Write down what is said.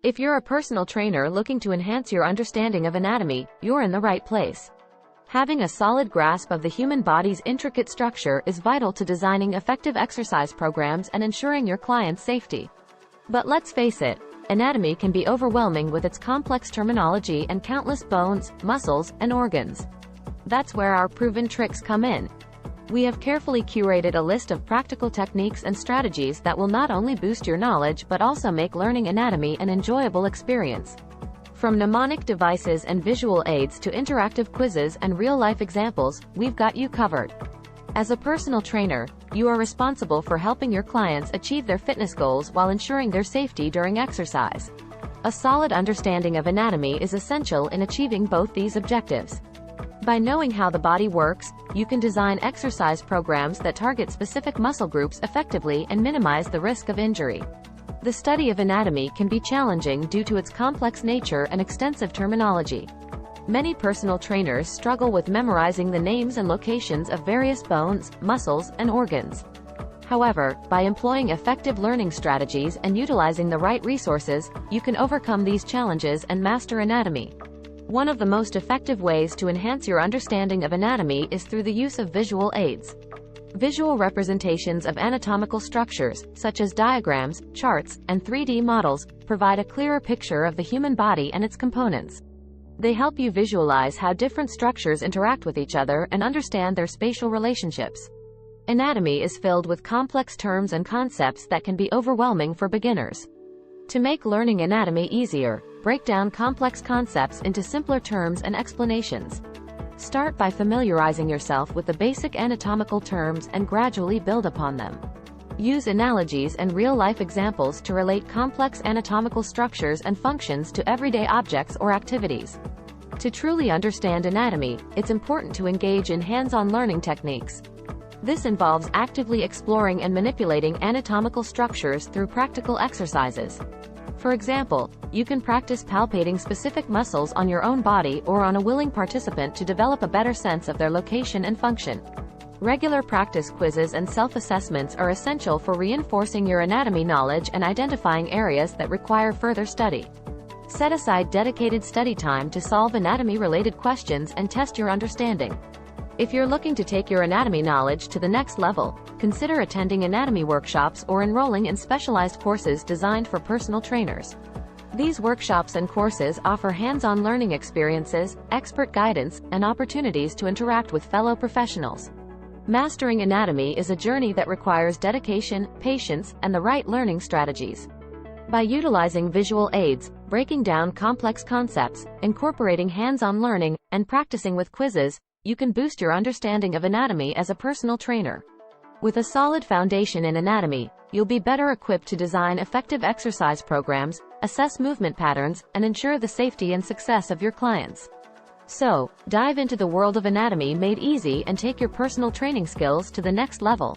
If you're a personal trainer looking to enhance your understanding of anatomy, you're in the right place. Having a solid grasp of the human body's intricate structure is vital to designing effective exercise programs and ensuring your clients' safety. But let's face it, anatomy can be overwhelming with its complex terminology and countless bones, muscles, and organs. That's where our proven tricks come in. We have carefully curated a list of practical techniques and strategies that will not only boost your knowledge but also make learning anatomy an enjoyable experience. From mnemonic devices and visual aids to interactive quizzes and real-life examples, we've got you covered. As a personal trainer, you are responsible for helping your clients achieve their fitness goals while ensuring their safety during exercise. A solid understanding of anatomy is essential in achieving both these objectives. By knowing how the body works, you can design exercise programs that target specific muscle groups effectively and minimize the risk of injury. The study of anatomy can be challenging due to its complex nature and extensive terminology. Many personal trainers struggle with memorizing the names and locations of various bones, muscles, and organs. However, by employing effective learning strategies and utilizing the right resources, you can overcome these challenges and master anatomy. One of the most effective ways to enhance your understanding of anatomy is through the use of visual aids. Visual representations of anatomical structures, such as diagrams, charts, and 3D models, provide a clearer picture of the human body and its components. They help you visualize how different structures interact with each other and understand their spatial relationships. Anatomy is filled with complex terms and concepts that can be overwhelming for beginners. To make learning anatomy easier, break down complex concepts into simpler terms and explanations. Start by familiarizing yourself with the basic anatomical terms and gradually build upon them. Use analogies and real-life examples to relate complex anatomical structures and functions to everyday objects or activities. To truly understand anatomy, it's important to engage in hands-on learning techniques. This involves actively exploring and manipulating anatomical structures through practical exercises. For example, you can practice palpating specific muscles on your own body or on a willing participant to develop a better sense of their location and function. Regular practice quizzes and self-assessments are essential for reinforcing your anatomy knowledge and identifying areas that require further study. Set aside dedicated study time to solve anatomy-related questions and test your understanding. If you're looking to take your anatomy knowledge to the next level, consider attending anatomy workshops or enrolling in specialized courses designed for personal trainers. These workshops and courses offer hands-on learning experiences, expert guidance, and opportunities to interact with fellow professionals. Mastering anatomy is a journey that requires dedication, patience, and the right learning strategies. By utilizing visual aids, breaking down complex concepts, incorporating hands-on learning, and practicing with quizzes, you can boost your understanding of anatomy as a personal trainer. With a solid foundation in anatomy, you'll be better equipped to design effective exercise programs, assess movement patterns, and ensure the safety and success of your clients. So, dive into the world of anatomy made easy and take your personal training skills to the next level.